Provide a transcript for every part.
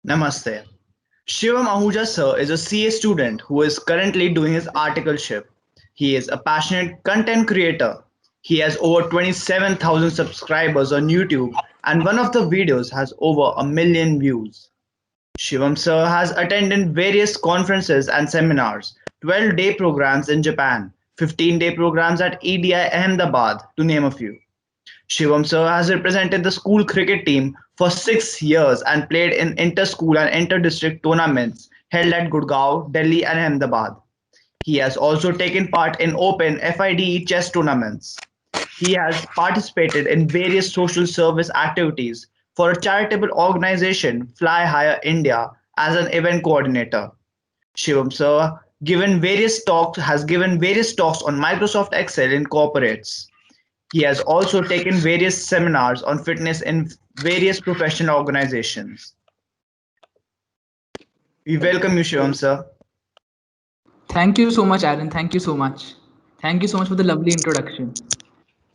Namaste. Shivam Ahuja sir is a CA student who is currently doing his articleship. He is a passionate content creator. He has over 27,000 subscribers on YouTube and one of the videos has over a million views. Shivam sir has attended various conferences and seminars, 12-day programs in Japan, 15-day programs at EDI Ahmedabad, to name a few. Shivam sir has represented the school cricket team for 6 years and played in inter-school and inter-district tournaments held at Gurgaon, Delhi and Ahmedabad. He has also taken part in open FIDE chess tournaments. He has participated in various social service activities for a charitable organization, Fly Higher India, as an event coordinator. Shivam sir has given various talks on Microsoft Excel in corporates. He has also taken various seminars on fitness in various professional organizations. We welcome you, Shivam sir. Thank you so much, Aaron. Thank you so much. Thank you so much for the lovely introduction.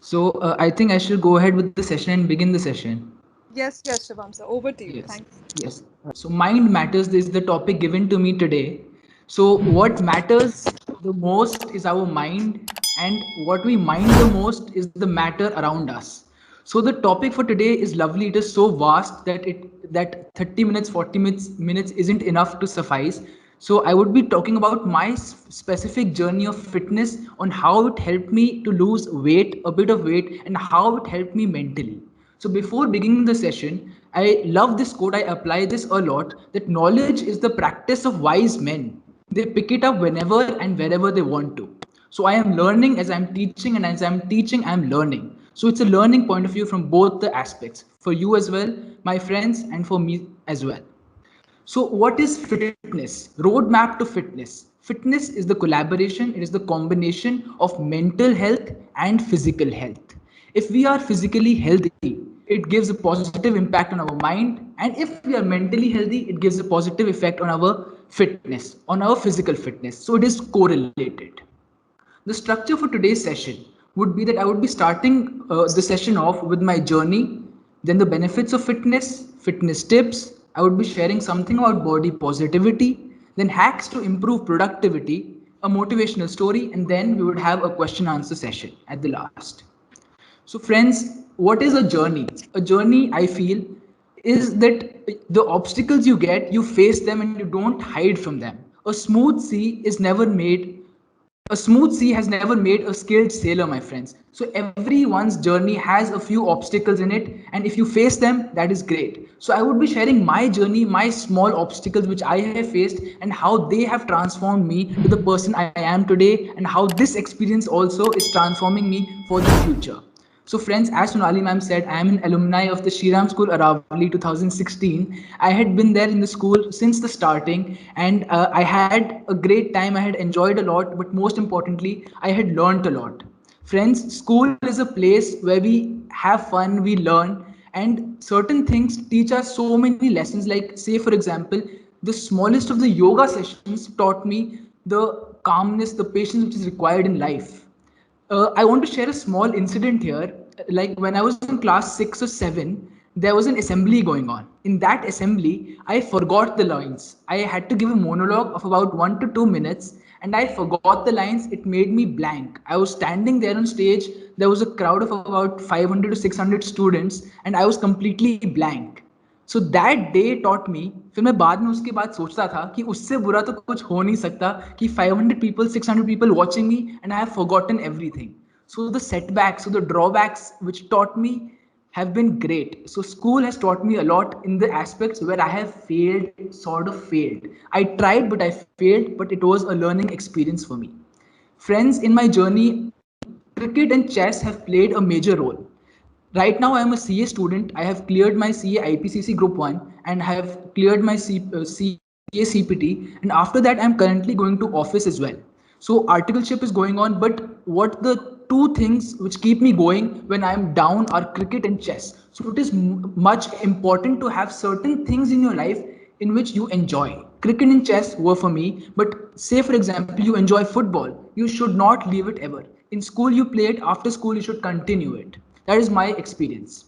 So, I think I should go ahead with the session and begin the session. Yes, Shivam sir. Over to you. Yes, Thanks. yes. So, mind matters is the topic given to me today. So, what matters the most is our mind, and what we mind the most is the matter around us. So, the topic for today is lovely. It is so vast that 30 minutes, 40 minutes isn't enough to suffice. So, I would be talking about my specific journey of fitness, on how it helped me to lose weight, a bit of weight, and how it helped me mentally. So before beginning the session, I love this quote. I apply this a lot, that knowledge is the practice of wise men. They pick it up whenever and wherever they want to. So I am learning as I'm teaching, and as I'm teaching, I'm learning. So it's a learning point of view from both the aspects, for you as well, my friends, and for me as well. So, what is fitness? Roadmap to fitness. Fitness is the collaboration, it is the combination of mental health and physical health. If we are physically healthy, it gives a positive impact on our mind, and if we are mentally healthy, it gives a positive effect on our fitness, on our physical fitness. So, it is correlated. The structure for today's session would be that I would be starting the session off with my journey, then the benefits of fitness, fitness tips. I would be sharing something about body positivity, then hacks to improve productivity, a motivational story, and then we would have a question answer session at the last. So, friends, what is a journey? A journey, I feel, is that the obstacles you get, you face them and you don't hide from them. A smooth sea has never made a skilled sailor, my friends. So everyone's journey has a few obstacles in it, and if you face them, that is great. So I would be sharing my journey, my small obstacles which I have faced, and how they have transformed me to the person I am today, and how this experience also is transforming me for the future. So, friends, as Sonali ma'am said, I am an alumni of the Shriram School Aravali 2016. I had been there in the school since the starting, and I had a great time. I had enjoyed a lot, but most importantly, I had learned a lot. Friends, school is a place where we have fun, we learn, and certain things teach us so many lessons. Like, say, for example, the smallest of the yoga sessions taught me the calmness, the patience which is required in life. I want to share a small incident here. Like when I was in class 6 or 7, there was an assembly going on. In that assembly, I forgot the lines. I had to give a monologue of about 1 to 2 minutes, and I forgot the lines. It made me blank. I was standing there on stage. There was a crowd of about 500 to 600 students, and I was completely blank. So that day taught me. फिर मैं बाद में उसके बाद सोचता था कि उससे बुरा तो कुछ हो नहीं सकता कि 500 people 600 people watching me and I have forgotten everything. So the setbacks, so the drawbacks which taught me have been great. So school has taught me a lot in the aspects where I have failed, sort of failed. I tried, but I failed, but it was a learning experience for me. Friends, in my journey, cricket and chess have played a major role. Right now, I am a CA student. I have cleared my CA IPCC Group 1 and have cleared my CA CPT. And after that, I'm currently going to office as well. So, articleship is going on. But what the two things which keep me going when I'm down are cricket and chess. So, it is much important to have certain things in your life in which you enjoy. Cricket and chess were for me, but say for example you enjoy football, you should not leave it ever. In school you play it, after school you should continue it. That is my experience.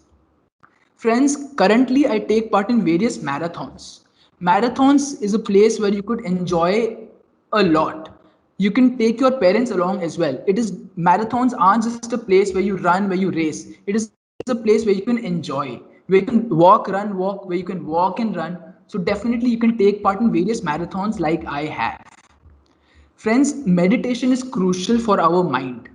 Friends, currently I take part in various marathons. Marathons is a place where you could enjoy a lot. You can take your parents along as well. It is marathons aren't just a place where you run, where you race. It is a place where you can enjoy, where you can walk, run, walk, where you can walk and run. So definitely you can take part in various marathons like I have. Friends, meditation is crucial for our mind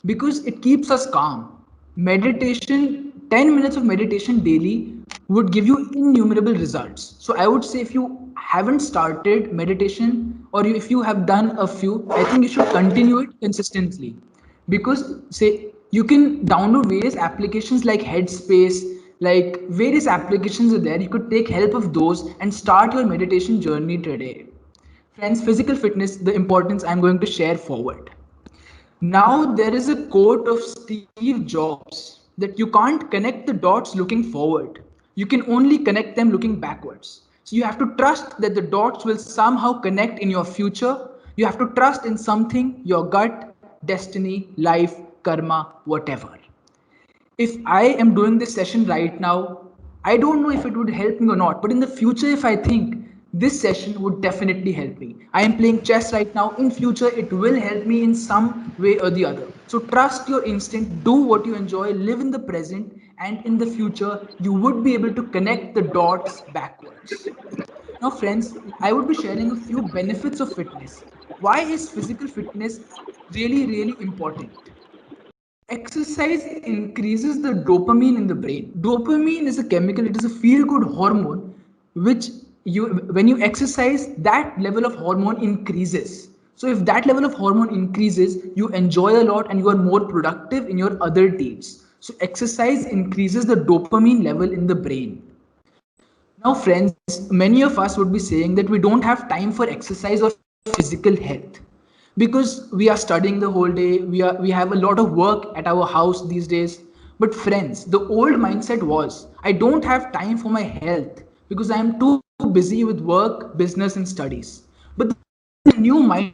because it keeps us calm. Meditation, 10 minutes of meditation daily would give you innumerable results. So I would say if you haven't started meditation or if you have done a few, I think you should continue it consistently. Because say you can download various applications like Headspace, like various applications are there. You could take help of those and start your meditation journey today. Friends, physical fitness, the importance I'm going to share forward. Now, there is a quote of Steve Jobs that you can't connect the dots looking forward. You can only connect them looking backwards. So, you have to trust that the dots will somehow connect in your future. You have to trust in something, your gut, destiny, life, karma, whatever. If I am doing this session right now, I don't know if it would help me or not, but in the future, if I think this session would definitely help me. I am playing chess right now. In future, it will help me in some way or the other. So trust your instinct, do what you enjoy, live in the present, and in the future, you would be able to connect the dots backwards. Now, friends, I would be sharing a few benefits of fitness. Why is physical fitness really, really important? Exercise increases the dopamine in the brain. Dopamine is a chemical, it is a feel good hormone which you when you exercise that level of hormone increases. So if that level of hormone increases, you enjoy a lot and you are more productive in your other deeds. So exercise increases the dopamine level in the brain. Now, friends, many of us would be saying that we don't have time for exercise or physical health because we are studying the whole day. We have a lot of work at our house these days. But friends, the old mindset was I don't have time for my health because I am too busy with work, business, and studies. But the new mindset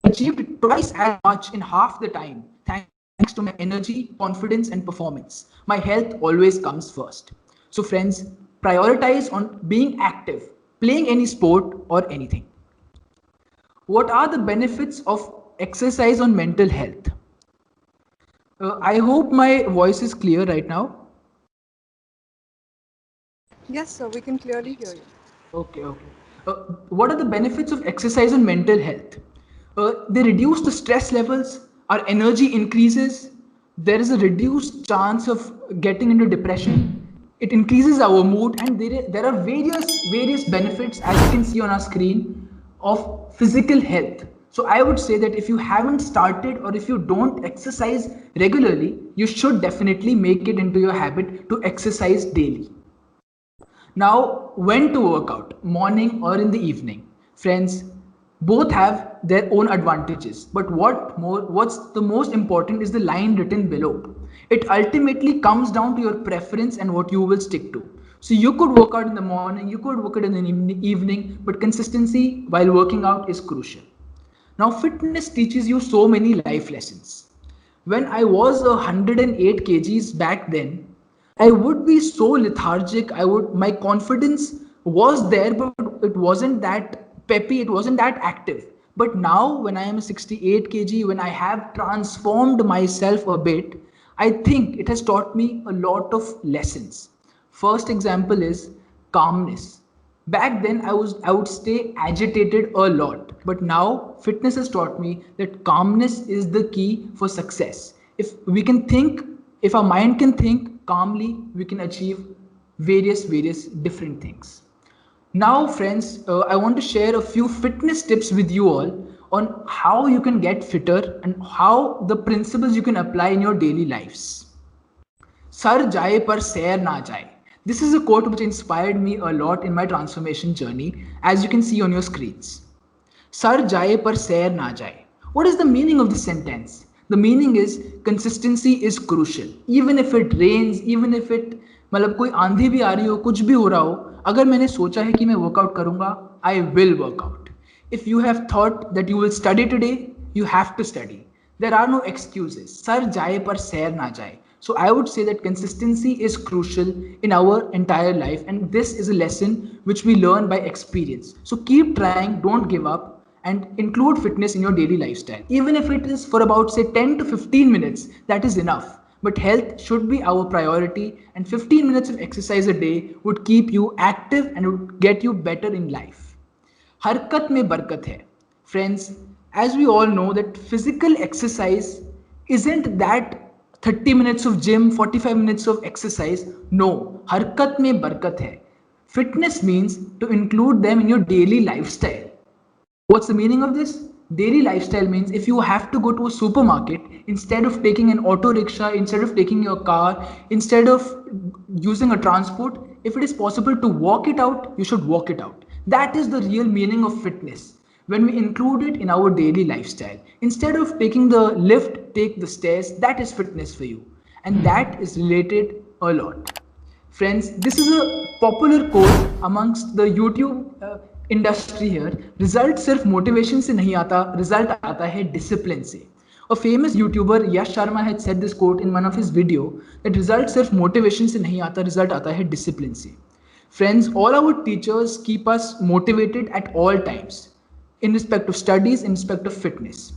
achieved twice as much in half the time thanks to my energy, confidence, and performance. My health always comes first. So, friends, prioritize on being active, playing any sport or anything. What are the benefits of exercise on mental health? I hope my voice is clear right now. Yes, sir, we can clearly hear you. Okay, okay. What are the benefits of exercise on mental health? They reduce the stress levels, our energy increases, there is a reduced chance of getting into depression, it increases our mood, and there are various benefits as you can see on our screen of physical health. So I would say that if you haven't started or if you don't exercise regularly, you should definitely make it into your habit to exercise daily. Now, when to work out, morning or in the evening? Friends, both have their own advantages, but what's the most important is the line written below. It ultimately comes down to your preference and what you will stick to. So you could work out in the morning, you could work out in the evening, but consistency while working out is crucial. Now, fitness teaches you so many life lessons. When I was 108 kgs back then, I would be so lethargic. My confidence was there, but it wasn't that peppy, it wasn't that active. But now, when I am 68 kg, when I have transformed myself a bit, I think it has taught me a lot of lessons. First example is calmness. Back then, I would stay agitated a lot, but now fitness has taught me that calmness is the key for success. If we can think, if our mind can think calmly, we can achieve various different things. Now, friends, I want to share a few fitness tips with you all on how you can get fitter and how the principles you can apply in your daily lives. Sar jaye par sair na jaye. This is a quote which inspired me a lot in my transformation journey, as you can see on your screens. Sar jaye par sair na jaye. What is the meaning of this sentence? The meaning is consistency is crucial. Even if it rains, even if it मतलब कोई आंधी भी आ रही हो, कुछ भी हो रहा हो, अगर मैंने सोचा है कि मैं वर्कआउट करूंगा, I will work out. If you have thought that you will study today, you have to study. There are no excuses. Sar jaye par sair na jaye. So I would say that consistency is crucial in our entire life, and this is a lesson which we learn by experience. So keep trying, don't give up, and include fitness in your daily lifestyle. Even if it is for about say 10 to 15 minutes, that is enough. But health should be our priority, and 15 minutes of exercise a day would keep you active and would get you better in life. हरकत में बरकत है. Friends, as we all know that physical exercise isn't that 30 minutes of gym, 45 minutes of exercise. No, हरकत में बरकत है. Fitness means to include them in your daily lifestyle. What's the meaning of this? Daily lifestyle means if you have to go to a supermarket, instead of taking an auto rickshaw, instead of taking your car, instead of using a transport, if it is possible to walk it out, you should walk it out. That is the real meaning of fitness. When we include it in our daily lifestyle, instead of taking the lift, take the stairs, that is fitness for you. And that is related a lot. Friends, this is a popular quote amongst the YouTube industry here. Result सिर्फ motivation से नहीं आता, result आता है discipline से. A famous YouTuber Yash Sharma had said this quote in one of his video that result सिर्फ motivation से नहीं आता, result आता है discipline से. Friends, all our teachers keep us motivated at all times in respect of studies, in respect of fitness.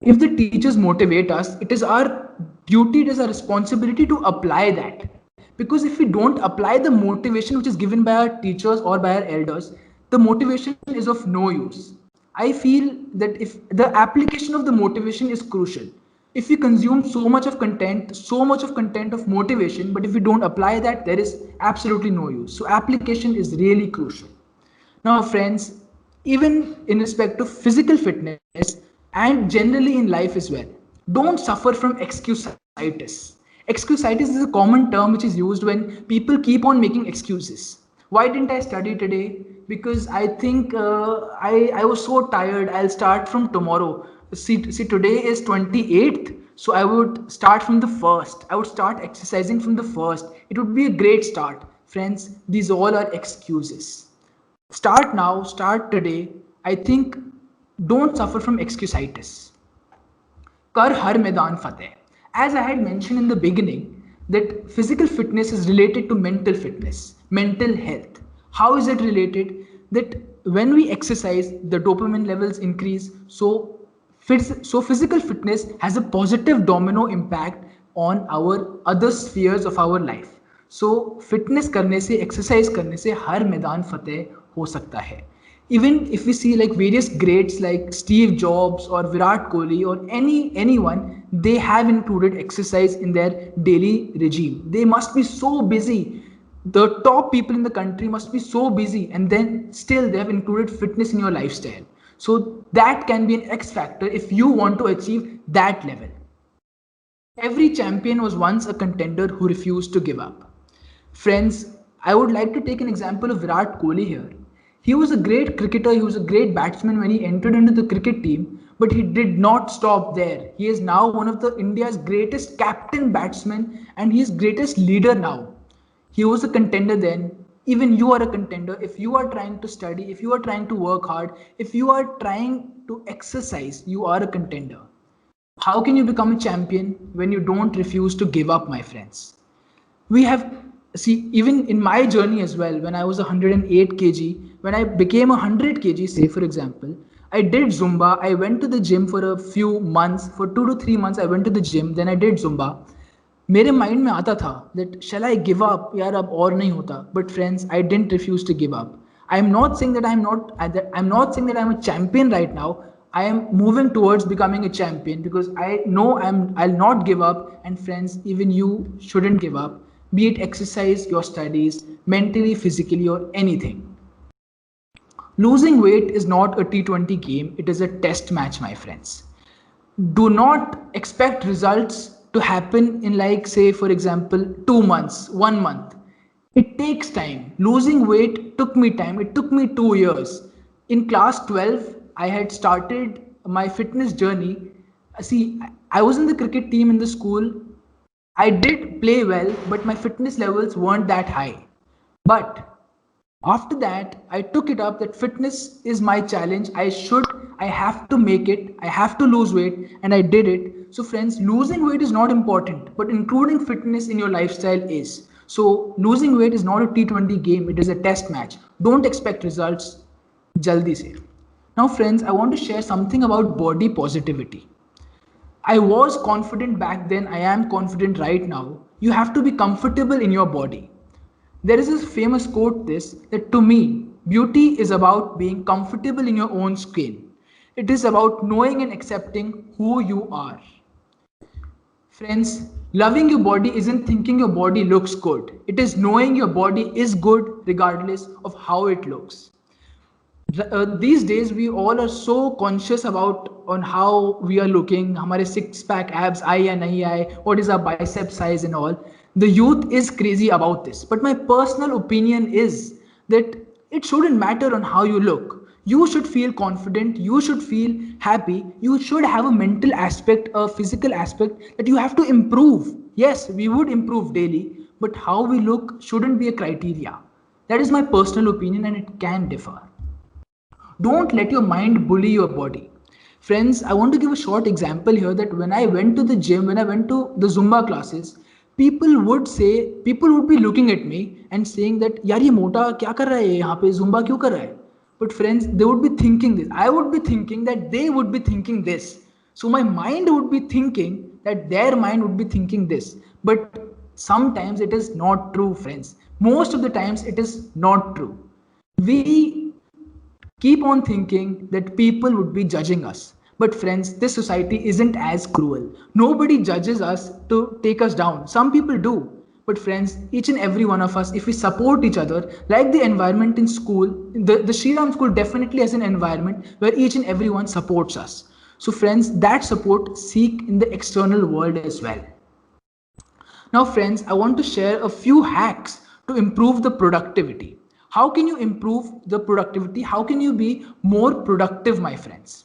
If the teachers motivate us, it is our duty, it is our responsibility to apply that. Because if we don't apply the motivation which is given by our teachers or by our elders, the motivation is of no use. I feel that if the application of the motivation is crucial. If we consume so much of content of motivation, but if we don't apply that, there is absolutely no use. So application is really crucial. Now, friends, even in respect of physical fitness and generally in life as well, don't suffer from excusitis. Excusitis is a common term which is used when people keep on making excuses. Why didn't I study today? Because I think I was so tired. I'll start from tomorrow. See, today is 28th. So I would start from the 1st. I would start exercising from the 1st. It would be a great start. Friends, these all are excuses. Start now, start today. I think don't suffer from excusitis. Kar har मैदान fateh. As I had mentioned in the beginning, that physical fitness is related to mental fitness, mental health. How is it related? That when we exercise, the dopamine levels increase. So physical fitness has a positive domino impact on our other spheres of our life. So fitness करने से, exercise करने से हर मैदान फतेह हो सकता है. Even if we see like various greats like Steve Jobs or Virat Kohli or anyone, they have included exercise in their daily regime. They must be so busy. The top people in the country must be so busy, and then still they have included fitness in your lifestyle. So that can be an X factor if you want to achieve that level. Every champion was once a contender who refused to give up. Friends, I would like to take an example of Virat Kohli here. He was a great cricketer, he was a great batsman when he entered into the cricket team, but he did not stop there. He is now one of the India's greatest captain batsmen, and he is greatest leader now. He was a contender then. Even you are a contender. If you are trying to study, if you are trying to work hard, if you are trying to exercise, you are a contender. How can you become a champion when you don't refuse to give up, my friends? We have even in my journey as well, when I was 108 kg, when I became 100 kg, say for example, I did Zumba. I went to the gym for a few months, for 2 to 3 months I went to the gym, then I did Zumba. मेरे mind में आता था that shall I give up, यार अब और नहीं होता. But friends, I didn't refuse to give up. I'm not saying that I'm not saying that I'm a champion right now. I am moving towards becoming a champion because I know I'll not give up. And friends, even you shouldn't give up, be it exercise, your studies, mentally, physically, or anything. Losing weight is not a T20 game, it is a test match, my friends. Do not expect results to happen in, like, say, for example, 2 months, 1 month. It takes time. Losing weight took me time. It took me 2 years. In class 12, I had started my fitness journey. See, I was in the cricket team in the school. I did play well, but my fitness levels weren't that high. But After that, I took it up that fitness is my challenge. I have to make it, I have to lose weight, and I did it. So friends, losing weight is not important, but including fitness in your lifestyle is. So losing weight is not a T20 game, it is a test match. Don't expect results jaldi se. Now friends, I want to share something about body positivity. I was confident back then, I am confident right now. You have to be comfortable in your body. There is this famous quote this that to me, beauty is about being comfortable in your own skin. It is about knowing and accepting who you are. Friends, loving your body isn't thinking your body looks good. It is knowing your body is good regardless of how it looks. These days we all are so conscious about on how we are looking, हमारे six pack abs आए या नहीं आए, what is our bicep size and all. The youth is crazy about this, but my personal opinion is that it shouldn't matter on how you look. You should feel confident, you should feel happy, you should have a mental aspect, a physical aspect that you have to improve. Yes, we would improve daily, but how we look shouldn't be a criteria. That is my personal opinion and it can differ. Don't let your mind bully your body. Friends, I want to give a short example here that when I went to the gym, when I went to the Zumba classes, people would be looking at me and saying that, यार ये मोटा क्या कर रहा है यहाँ पे Zumba क्यों कर रहा है? But friends, they would be thinking this. I would be thinking that they would be thinking this. So my mind would be thinking that their mind would be thinking this. But sometimes it is not true, friends. Most of the times it is not true. We keep on thinking that people would be judging us. But friends, this society isn't as cruel. Nobody judges us to take us down. Some people do. But friends, each and every one of us, if we support each other, like the environment in school, the Shriram school definitely has an environment where each and everyone supports us. So friends, that support seek in the external world as well. Now friends, I want to share a few hacks to improve the productivity. How can you improve the productivity? How can you be more productive, my friends?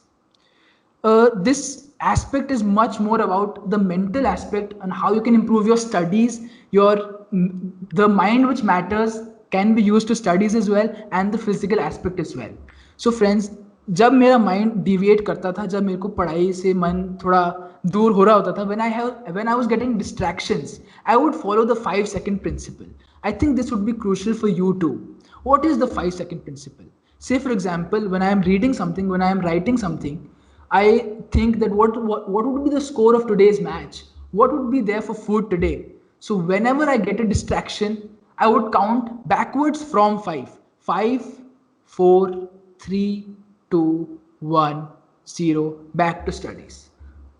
This aspect is much more about the mental aspect and how you can improve your studies. The mind which matters can be used to studies as well, and the physical aspect as well. So friends, जब मेरा mind deviate करता था, जब मेरे को पढ़ाई से मन थोड़ा दूर हो रहा होता था, when I was getting distractions, I would follow the 5-second principle. I think this would be crucial for you too. What is the 5-second principle? Say for example, when I am reading something, when I am writing something, I think that what would be the score of today's match? What would be there for food today? So whenever I get a distraction, I would count backwards from 5. 5, 4, 3, 2, 1, 0, back to studies.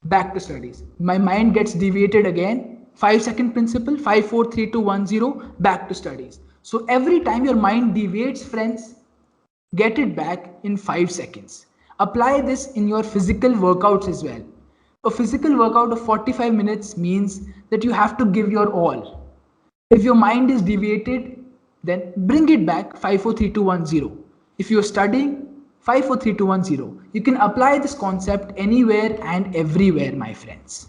Back to studies. My mind gets deviated again. 5-second principle, 5, 4, 3, 2, 1, 0, back to studies. So every time your mind deviates, friends, get it back in 5 seconds. Apply this in your physical workouts as well. A physical workout of 45 minutes means that you have to give your all. If your mind is deviated, then bring it back 5, 4, 3, 2, 1, 0. If you're studying, 5, 4, 3, 2, 1, 0. You can apply this concept anywhere and everywhere, my friends.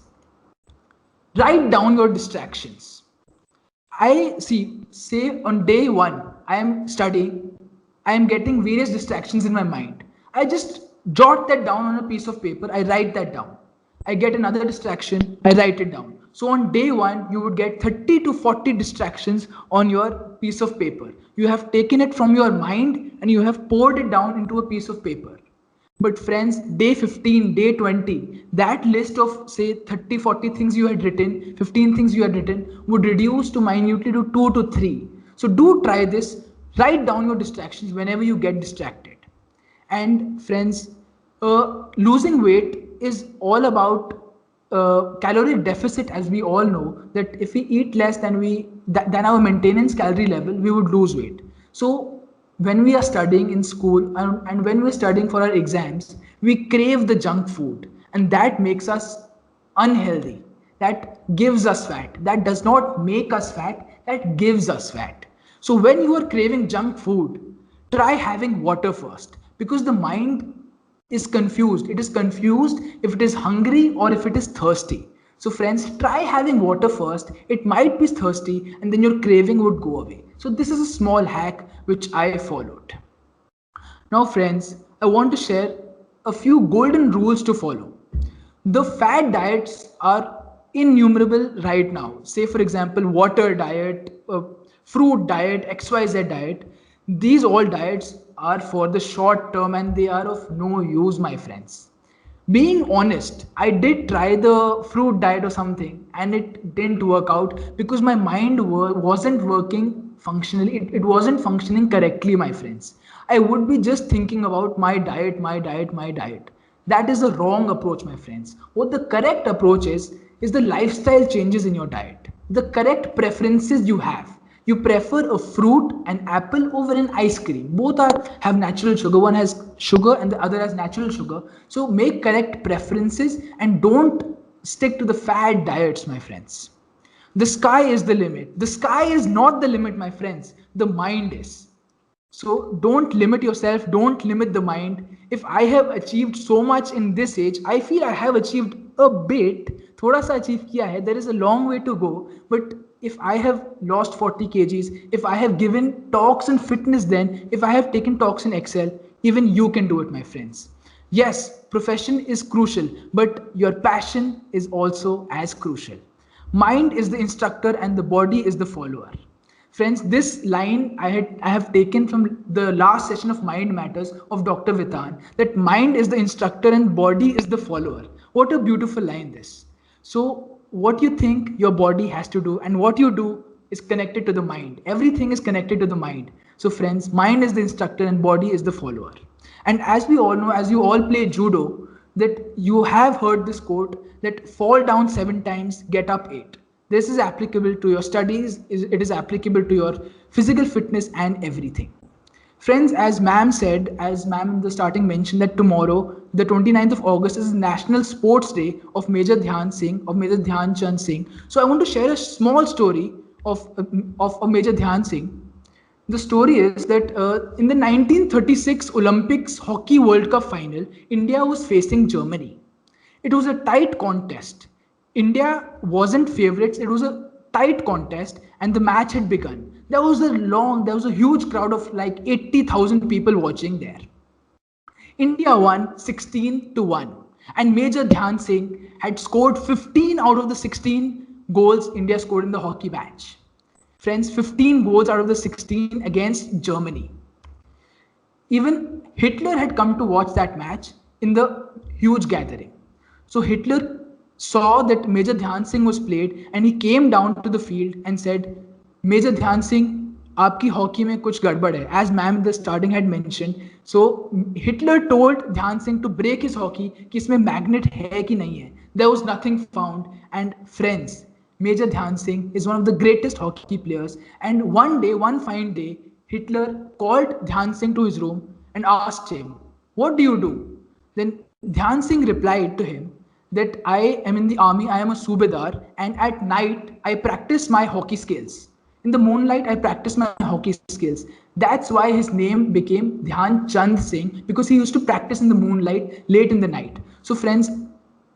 Write down your distractions. Say on day 1, I am studying, I am getting various distractions in my mind. I just jot that down on a piece of paper, I write that down. I get another distraction, I write it down. So on day 1, you would get 30 to 40 distractions on your piece of paper. You have taken it from your mind and you have poured it down into a piece of paper. But friends, day 15, day 20, that list of say 30, 40 things you had written, 15 things you had written would reduce to minutely to 2 to 3. So do try this. Write down your distractions whenever you get distracted. And friends, losing weight is all about caloric deficit, as we all know that if we eat less than our maintenance calorie level, we would lose weight. So when we are studying in school and when we're studying for our exams, we crave the junk food, and that makes us unhealthy. That gives us fat. That does not make us fat, that gives us fat. So when you are craving junk food, try having water first, because the mind is confused. It is confused if it is hungry or if it is thirsty. So friends, try having water first. It might be thirsty and then your craving would go away. So this is a small hack which I followed. Now, friends, I want to share a few golden rules to follow. The fad diets are innumerable right now. Say, for example, water diet, fruit diet, XYZ diet. These all diets are for the short term and they are of no use, my friends. Being honest, I did try the fruit diet or something and it didn't work out because my mind wasn't working functionally. It wasn't functioning correctly, my friends. I would be just thinking about my diet, my diet, my diet. That is the wrong approach, my friends. What the correct approach is the lifestyle changes in your diet, the correct preferences you have. You prefer a fruit, an apple over an ice cream. Both are have natural sugar. One has sugar and the other has natural sugar. So make correct preferences and don't stick to the fad diets, my friends. The sky is the limit. The sky is not the limit, my friends. The mind is. So don't limit yourself, don't limit the mind. If I have achieved so much in this age, I feel I have achieved a bit. थोड़ा सा achieve किया है. There is a long way to go. But if I have lost 40 kgs, if I have given talks in fitness, then if I have taken talks in Excel, even you can do it, my friends. Yes, profession is crucial, but your passion is also as crucial. Mind is the instructor and the body is the follower. Friends, this line I have taken from the last session of Mind Matters of Dr. Vitan, that mind is the instructor and body is the follower. What a beautiful line this. So what you think your body has to do and what you do is connected to the mind. Everything is connected to the mind. So friends, mind is the instructor and body is the follower. And as we all know, as you all play judo, that you have heard this quote that fall down 7 times, get up 8. This is applicable to your studies, it is applicable to your physical fitness and everything. Friends, as ma'am said, as ma'am in the starting mentioned, that tomorrow, the 29th of August, is National Sports Day of Major Dhyan Singh, of Major Dhyan Chand Singh. So I want to share a small story of Major Dhyan Singh. The story is that in the 1936 Olympics Hockey World Cup final, India was facing Germany. It was a tight contest. India wasn't favorites. It was a tight contest, and the match had begun. There was a huge crowd of like 80,000 people watching there. India won 16 to 1, and Major Dhyan Singh had scored 15 out of the 16 goals India scored in the hockey match. Friends, 15 goals out of the 16 against Germany. Even Hitler had come to watch that match in the huge gathering. So Hitler saw that Major Dhyan Singh was played and he came down to the field and said, Major Dhyan Singh, आपकी hockey में कुछ गड़बड़ है. As ma'am in the starting had mentioned, so Hitler told Dhyan Singh to break his hockey कि इसमें magnet है कि नहीं है. There was nothing found, and friends, Major Dhyan Singh is one of the greatest hockey players, and one fine day, Hitler called Dhyan Singh to his room and asked him, what do you do? Then Dhyan Singh replied to him that I am in the army, I am a Subedar, and at night I practice my hockey skills. In the moonlight, I practice my hockey skills. That's why his name became Dhyan Chand Singh, because he used to practice in the moonlight late in the night. So friends,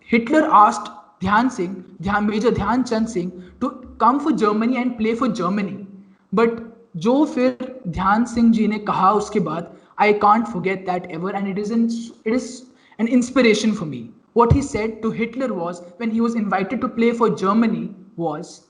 Hitler asked Dhyan Singh, Major Dhyan Chand Singh, to come for Germany and play for Germany. But जो फिर ध्यान सिंह जी ने कहा उसके बाद, I can't forget that ever, and it is an inspiration for me. What he said to Hitler was, when he was invited to play for Germany, was,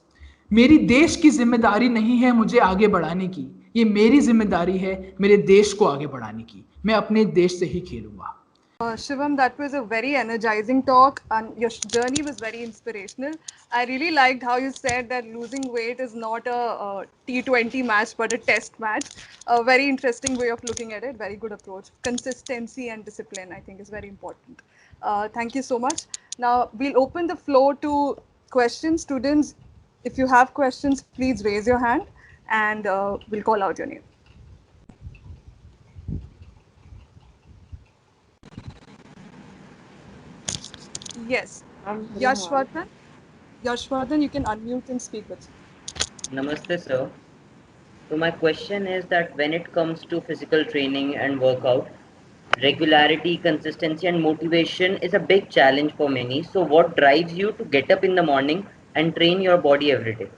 मेरी देश की जिम्मेदारी नहीं है मुझे आगे बढ़ाने की, ये मेरी जिम्मेदारी है मेरे देश को आगे बढ़ाने की, मैं अपने देश से ही खेलूंगा. Shivam, that was a very energizing talk and your journey was very inspirational. I really liked how you said that losing weight is not a T20 match but a test match. A very interesting way of looking at it, very good approach. Consistency and discipline, I think, is very important. Thank you so much. Now, we'll open the floor to questions. Students, if you have questions, please raise your hand and we'll call out your name. Yes, Yashwardhan. Yashwardhan, you can unmute and speak with. Namaste, sir. So my question is that when it comes to physical training and workout, regularity, consistency and motivation is a big challenge for many. So what drives you to get up in the morning and train your body every day?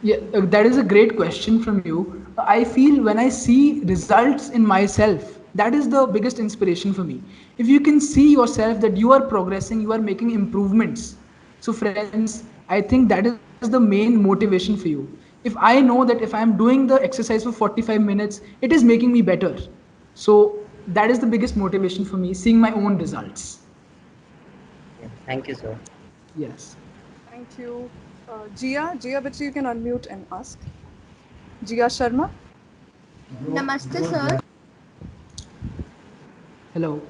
Yeah, that is a great question from you. I feel when I see results in myself, that is the biggest inspiration for me. If you can see yourself that you are progressing, you are making improvements. So, friends, I think that is the main motivation for you. If I know that if I am doing the exercise for 45 minutes, it is making me better. So, that is the biggest motivation for me, seeing my own results. Yeah, thank you, sir. Yes. Thank you. Gia Bachi, you can unmute and ask. Gia Sharma. Namaste, sir. Hello.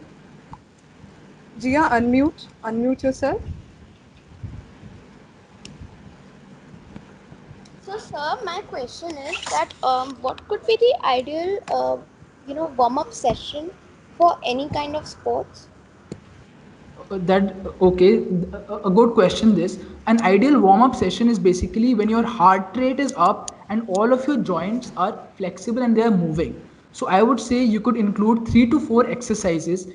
Gia, unmute yourself. So, sir, my question is that what could be the ideal, warm up session for any kind of sports? That okay, a good question. This an ideal warm up session is basically when your heart rate is up and all of your joints are flexible and they are moving. So I would say you could include 3 to 4 exercises.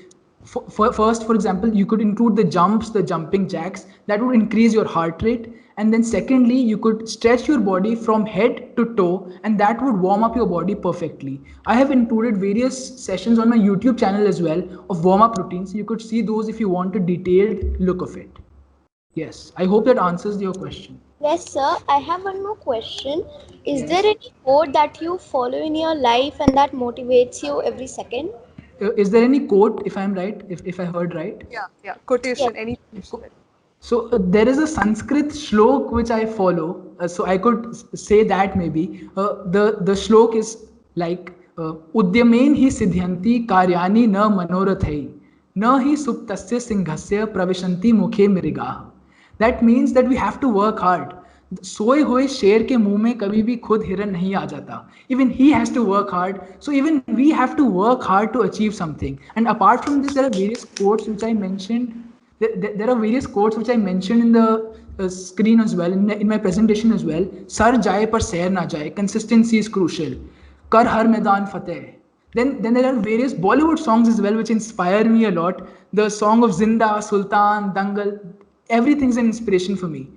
First, for example, you could include the jumps, the jumping jacks that would increase your heart rate. And then secondly, you could stretch your body from head to toe and that would warm up your body perfectly. I have included various sessions on my YouTube channel as well of warm up routines. You could see those if you want a detailed look of it. Yes, I hope that answers your question. Yes, sir. I have one more question. Is there Yes. any code that you follow in your life and that motivates you every second? Is there any quote, if I'm right, if I heard right? Yeah. Yes. Quotation, any quotation. So there is a Sanskrit shlok which I follow. So I could say that maybe the shlok is like Udyamen hi siddhyanti karyani na manorathai na hi suptasya singhasya pravishanti mukhe mrigaah. That means that we have to work hard. सोए हुए शेर के मुंह में कभी भी खुद हिरन नहीं आ जाता. Even he has to work hard. So even we have to work hard to achieve something. And apart from this, there are various quotes which I mentioned. There are various quotes which I mentioned in the screen as well, in my presentation as well. Sar jaye par sair na jaye. Consistency is crucial. Kar har maidan fateh. Then there are various Bollywood songs as well which inspire me a lot. The song of Zinda, Sultan, Dangal, everything's an inspiration for me.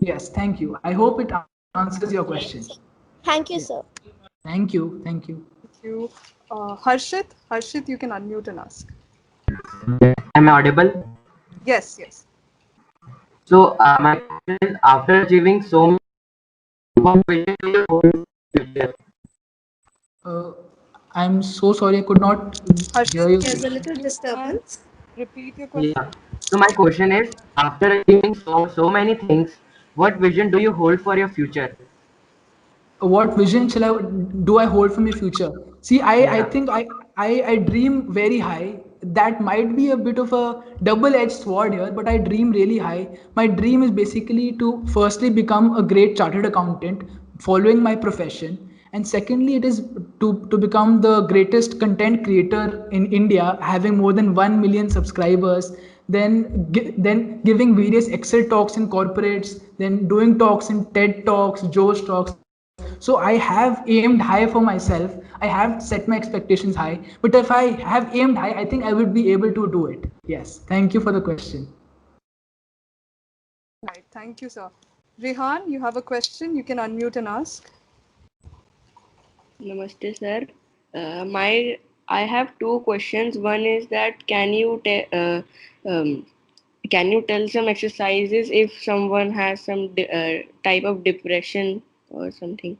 Yes, thank you. I hope it answers your question. Thank Yeah. you, sir. Thank you. Thank you. Harshit, you can unmute and ask. Am I audible? Yes. So my question is, after achieving so many, what vision do you hold in the future? Uh, I'm so sorry I could not hear Harshit, you. There's a can little you disturbance. repeat your question? Yeah. So my question is, after achieving so many things, what vision do you hold for your future? What vision shall I do I hold for my future? See, I Yeah. think I dream very high. That might be a bit of a double-edged sword here, but I dream really high. My dream is basically to firstly become a great chartered accountant, following my profession, and secondly, it is to become the greatest content creator in India, having more than 1 million subscribers. Then giving various Excel talks in corporates, then doing talks in TED talks, Joe's talks. So I have aimed high for myself. I have set my expectations high. But if I have aimed high, I think I would be able to do it. Yes. Thank you for the question. Right. Thank you, sir. Rehan, you have a question. You can unmute and ask. Namaste, sir. My I have two questions. One is that can you tell some exercises if someone has some type of depression or something?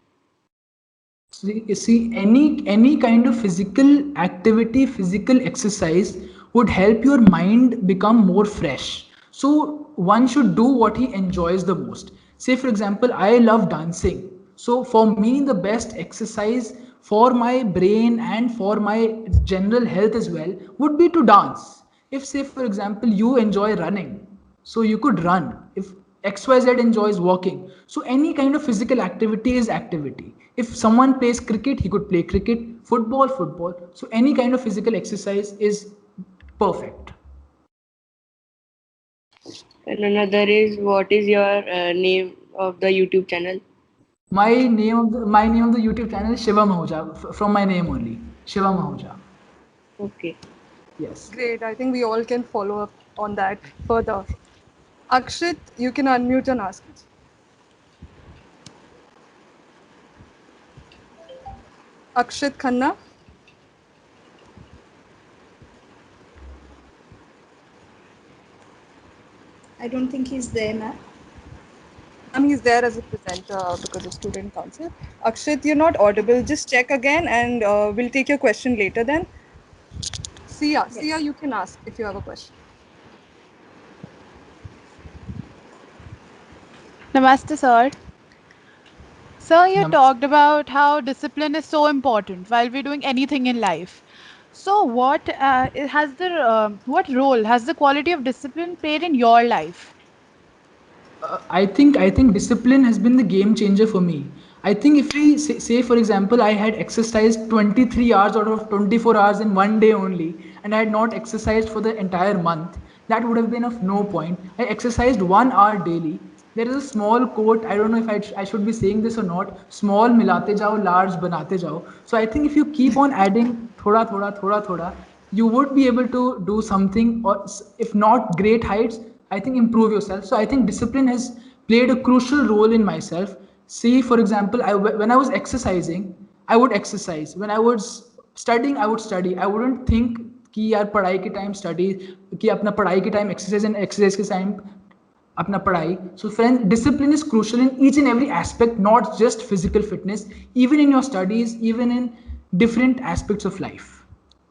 See, any kind of physical activity, physical exercise would help your mind become more fresh. So one should do what he enjoys the most. Say, for example, I love dancing. So for me, the best exercise for my brain and for my general health as well would be to dance. If, say, for example, you enjoy running, so you could run. If XYZ enjoys walking, so any kind of physical activity is activity. If someone plays cricket, he could play cricket, football. So any kind of physical exercise is perfect. And another is what is your name of the YouTube channel? My name of the YouTube channel is Shiva Mahuja, from my name only. Shiva Mahuja. Okay. Yes. Great. I think we all can follow up on that further. Akshit, you can unmute and ask. Akshit Khanna. I don't think he's there, ma'am. He's there as a presenter because of student council. Akshit, you're not audible. Just check again and we'll take your question later then. Sia, Yes. you can ask if you have a question. Namaste, sir. Sir, you Namaste. talked about how discipline is so important while we're doing anything in life. So, what role has the quality of discipline played in your life? I think discipline has been the game changer for me. I think if we say for example I had exercised 23 hours out of 24 hours in one day only, and I had not exercised for the entire month, that would have been of no point. I exercised 1 hour daily. There is a small quote. I don't know if I should be saying this or not. Small milate jao, large banate jao. So I think if you keep on adding thoda thoda thoda thoda, you would be able to do something, or if not great heights, I think improve yourself. So I think discipline has played a crucial role in myself. See, for example, when I was exercising, I would exercise. When I was studying, I would study. I wouldn't think कि यार पढ़ाई के time study, कि अपना पढ़ाई के time exercise, and exercise के time अपना पढ़ाई. So friend, discipline is crucial in each and every aspect, not just physical fitness, even in your studies, even in different aspects of life.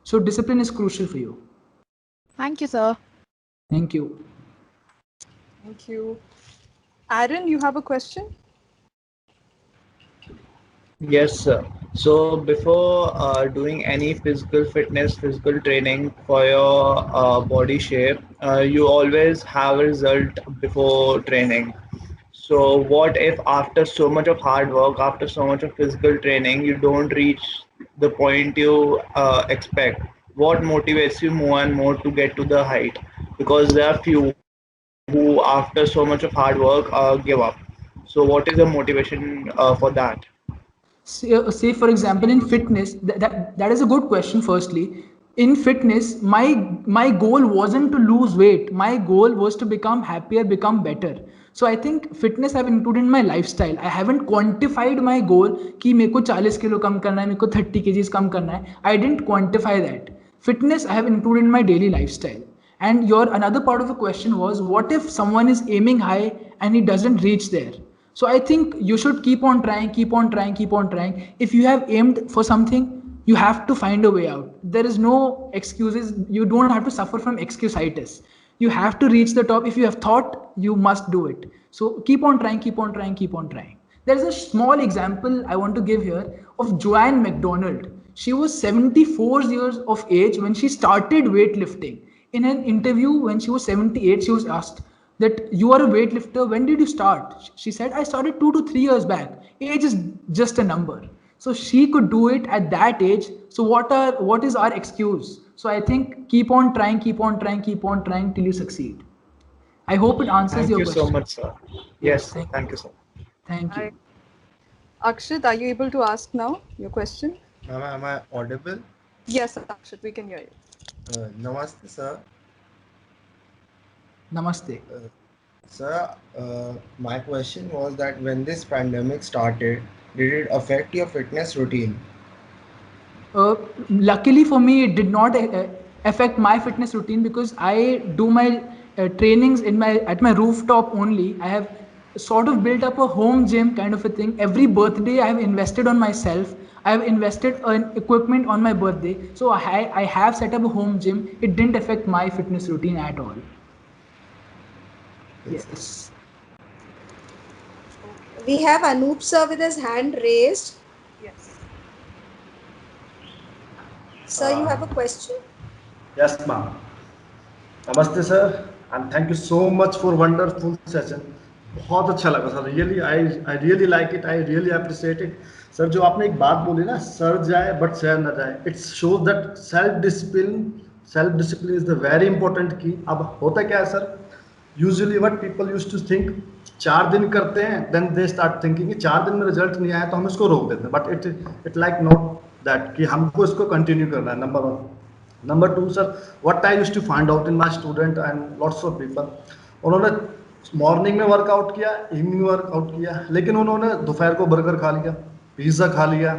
So discipline is crucial for you. Thank you, sir. Thank you. Thank you. Aaron, you have a question? Yes, sir. So before doing any physical fitness, physical training for your body shape, you always have a result before training. So what if after so much of hard work, after so much of physical training, you don't reach the point you expect? What motivates you more and more to get to the height? Because there are few who, after so much of hard work, give up. So what is the motivation for that? Say for example in fitness, that is a good question. Firstly, in fitness, my goal wasn't to lose weight. My goal was to become happier, become better. So I think fitness I've included in my lifestyle. I haven't quantified my goal कि मेरे को 40 kilo कम करना है, मेरे को 30 kgs कम करना है. I didn't quantify that. Fitness I have included in my daily lifestyle. And your another part of the question was, what if someone is aiming high and he doesn't reach there? So I think you should keep on trying, keep on trying, keep on trying. If you have aimed for something, you have to find a way out. There is no excuses. You don't have to suffer from excusitis. You have to reach the top. If you have thought, you must do it. So keep on trying, keep on trying, keep on trying. There's a small example I want to give here of Joanne McDonald. She was 74 years of age when she started weightlifting. In an interview when she was 78, she was asked that you are a weightlifter. When did you start? She said, I started 2 to 3 years back. Age is just a number. So she could do it at that age. So what is our excuse? So I think keep on trying, keep on trying, keep on trying till you succeed. I hope it answers Thank your you so question. much, sir. Yes, Yes, sir. thank you. Thank you, sir. Thank Hi. you. Akshit, are you able to ask now your question? Am I audible? Yes, Akshit, we can hear you. Namaste, sir. Namaste. Sir, my question was that when this pandemic started, did it affect your fitness routine? Uh, Luckily for me, it did not affect my fitness routine because I do my trainings in my at my rooftop only. I have sort of built up a home gym kind of a thing. Every birthday, I have invested on myself. I have invested in equipment on my birthday, so I have set up a home gym. It didn't affect my fitness routine at all. Yes, sir. Yes. We have Anoop sir with his hand raised. Yes. Sir, you have a question? Yes, ma'am. Namaste, sir, and thank you so much for wonderful session. बहुत अच्छा लगा sir. Really, I really like it. I really appreciate it. Sir जो आपने एक बात बोली ना, sir जाए but शहर न जाए. It shows that self discipline is the very important key. अब होता क्या है sir? Usually what people used to think, 4 दिन करते हैं, then they start thinking कि 4 दिन में रिजल्ट नहीं आया तो हम इसको रोक देते हैं. But it like not that कि हमको इसको कंटिन्यू करना है. Number 1. Number 2, sir, what I used to find out in my student and lots of people, उन्होंने मॉर्निंग में वर्कआउट किया, इवनिंग वर्कआउट किया, लेकिन उन्होंने दोपहर को बर्गर खा लिया, पिज़्ज़ा खा लिया,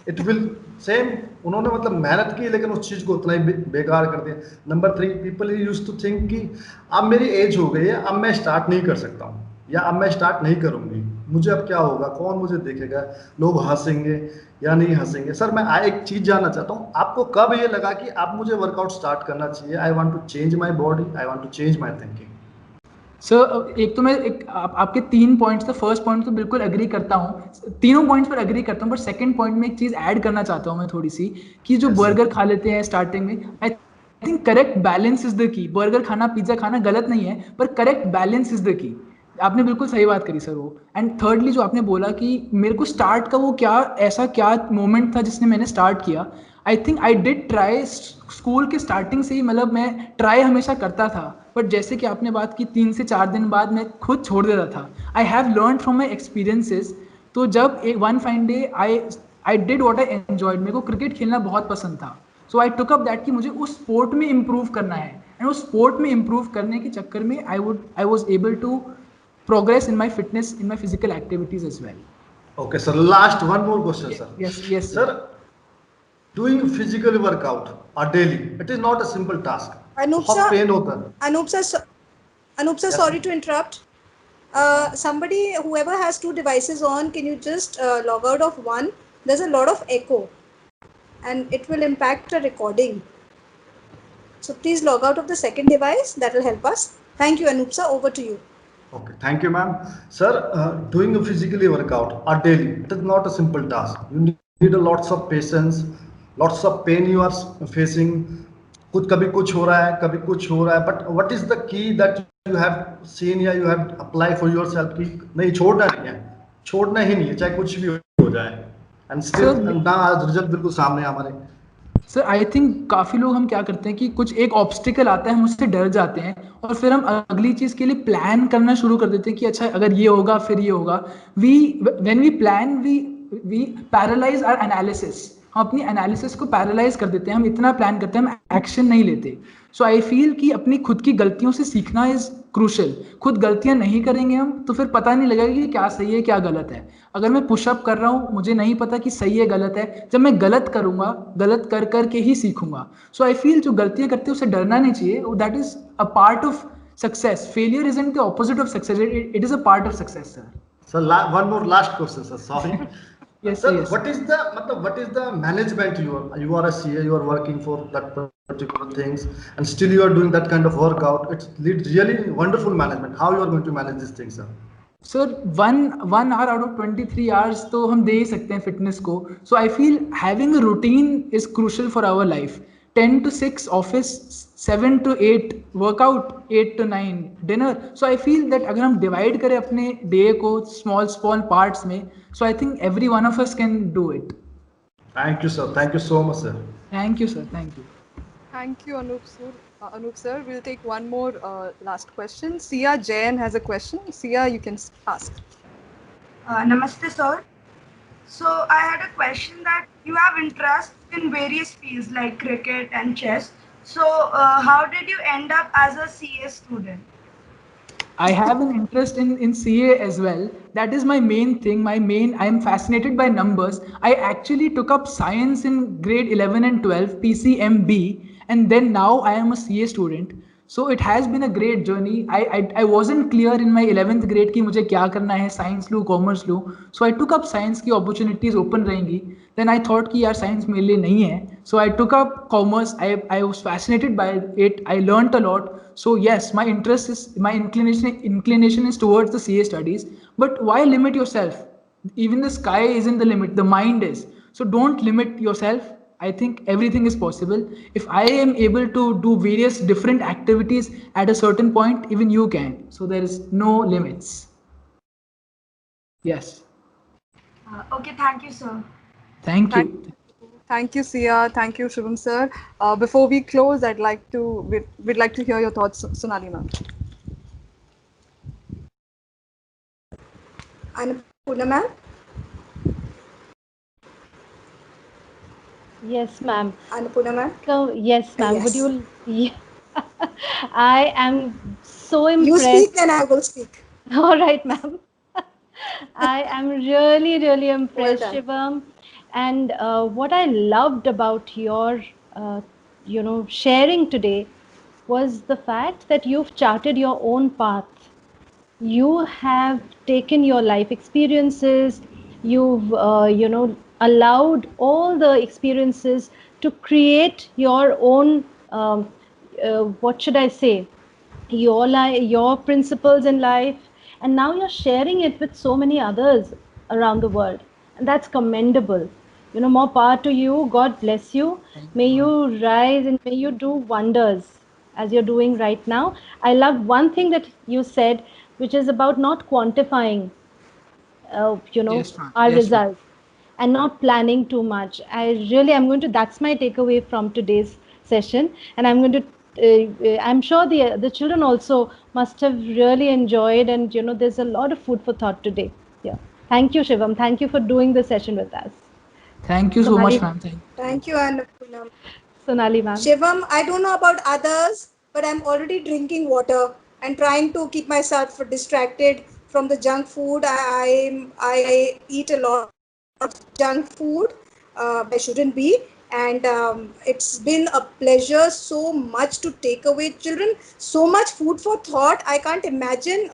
इट विल सेम, उन्होंने मतलब मेहनत की लेकिन उस चीज को उतना ही बेकार कर दिया। Number 3, people use to think कि अब मेरी एज हो गई है, अब मैं स्टार्ट नहीं कर सकता हूँ, या अब मैं स्टार्ट नहीं करूंगी, मुझे अब क्या होगा, कौन मुझे देखेगा, लोग हंसेंगे या नहीं हंसेंगे। सर मैं एक चीज जानना चाहता हूँ, आपको कब ये लगा कि आप मुझे वर्कआउट स्टार्ट करना चाहिए, I want to change my body, I want to change my thinking? Sir एक तो मैं आपके 3 पॉइंट्स, तो फर्स्ट पॉइंट तो बिल्कुल एग्री करता हूँ, तीनों पॉइंट्स पर एग्री करता हूँ, बट सेकंड पॉइंट में एक चीज़ ऐड करना चाहता हूँ मैं थोड़ी सी, कि जो बर्गर खा लेते हैं स्टार्टिंग में, I think correct balance is the key. Burger खाना, पिज्जा खाना गलत नहीं है, पर correct balance is the key. आपने बिल्कुल सही बात करी सर वो। एंड थर्डली जो आपने बोला कि मेरे को स्टार्ट का वो क्या, ऐसा क्या मोमेंट था जिसने मैंने स्टार्ट किया, I think I did try school के स्टार्टिंग से ही, मतलब मैं ट्राई हमेशा करता था, बट जैसे कि आपने बात की 3 से 4 दिन बाद मैं खुद छोड़ देता था। I have learn from my experiences. तो जब एक one fine day I did what I enjoyed, मेरे को क्रिकेट खेलना बहुत पसंद था, सो आई टुक अप दैट कि मुझे उस स्पोर्ट में इम्प्रूव करना है, एंड उस स्पोर्ट में इम्प्रूव करने के चक्कर में I was able to progress in my fitness, in my physical activities as well. Okay, sir. Last one more question, sir. Yes, sir. Doing physical workout or daily, it is not a simple task. Anup sir, sorry to interrupt. Somebody, whoever has 2 devices on, can you just log out of one? There's a lot of echo, and it will impact the recording. So please log out of the second device. That will help us. Thank you, Anup sir. Over to you. Okay, thank you, ma'am. Sir, doing a physically workout or daily, it is not a simple task. You need a lots of patience, lots of pain you are facing. कभी कुछ हो रहा है, कभी कुछ हो रहा है, but what is the key that you have seen या you have applied for yourself कि नहीं छोड़ना नहीं है, छोड़ना ही नहीं है, चाहे कुछ भी हो जाए, and still ना रिजल्ट बिल्कुल सामने हमारे। सर आई थिंक काफ़ी लोग हम क्या करते हैं कि कुछ एक ऑब्स्टिकल आता है, हम उससे डर जाते हैं, और फिर हम अगली चीज़ के लिए प्लान करना शुरू कर देते हैं कि अच्छा अगर ये होगा फिर ये होगा। When we plan we paralyse our analysis, हम अपनी एनालिसिस को पैरालाइज कर देते हैं, हम इतना प्लान करते हैं, हम एक्शन नहीं लेते। सो आई फील कि अपनी खुद की गलतियों से सीखना इज़ क्रूशल। खुद गलतियां नहीं करेंगे हम तो फिर पता नहीं लगेगा कि क्या सही है क्या गलत है। अगर मैं पुशअप कर रहा हूँ, मुझे नहीं पता कि सही है गलत है, जब मैं गलत करूंगा, गलत कर करके ही सीखूंगा। सो आई फील जो गलतियां करते हैं उससे डरना नहीं चाहिए, that is a part of success. Failure isn't the opposite of success, it is a part of success sir. Sir, one more last question, sir. Sorry. Yes, sir, yes. what is the management you are a CA, you are working for that particular things, and still you are doing that kind of workout. It's really wonderful management. How you are going to manage these things, sir? Sir one hour out of 23 hours तो हम दे ही सकते हैं fitness को। So I feel having a routine is crucial for our life. 10 to 6 office, 7 to 8 workout, 8 to 9 dinner. So I feel that अगर हम divide करें अपने डे को स्मॉल स्मॉल पार्ट्स में, so I think every one of us can do it. Thank you, sir. Thank you so much, sir. Thank you, sir. Thank you. Thank you, Anup sir. Anup sir, we'll take one more last question. Sia Jain has a question. Sia, you can ask. Namaste, sir. So I had a question that you have interest in various fields like cricket and chess. So how did you end up as a CA student? I have an interest in CA as well. That is my main thing. I am fascinated by numbers. I actually took up science in grade 11 and 12, PCMB, and then now I am a CA student. So it has been a great journey. I wasn't clear in my 11th grade कि मुझे क्या करना है, science लूँ commerce लूँ। So I took up science की opportunities open रहेंगी। Then I thought कि यार साइंस मेरे लिए नहीं है। So I took up commerce. I was fascinated by it. I learned a lot. So yes, my inclination is towards the CA studies. But why limit yourself? Even the sky isn't the limit. The mind is. So don't limit yourself. I think everything is possible. If I am able to do various different activities at a certain point, even you can. So there is no limits. Yes. Okay, thank you, sir. Thank you. Thank you, Sia. Thank you, Shubham sir. Before we close, we'd like to hear your thoughts, Sonali ma'am. Annapurna ma'am. Yes, ma'am. Annapurna ma'am. So, yes, ma'am. Yes. Would you? Yeah. I am so impressed. You speak and I will speak. All right, ma'am. I am really, really impressed, Well done. Shubham. And what I loved about your, sharing today was the fact that you've charted your own path. You have taken your life experiences, you've, allowed all the experiences to create your own, what should I say, your principles in life, and now you're sharing it with so many others around the world, and that's commendable. More power to you. God bless you. May you rise and may you do wonders as you're doing right now. I love one thing that you said, which is about not quantifying, Yes, ma'am. our Yes, ma'am. results and not planning too much. I'm going to, that's my takeaway from today's session. And I'm going to, I'm sure the children also must have really enjoyed, and, there's a lot of food for thought today. Yeah. Thank you, Shivam. Thank you for doing the session with us. Thank you so much, Sonali, ma'am. Thank you. Thank you, Annapurna. Sonali ma'am. Shivam, I don't know about others, but I'm already drinking water and trying to keep myself distracted from the junk food. I eat a lot of junk food, but I shouldn't be. And it's been a pleasure so much to take away children, so much food for thought. I can't imagine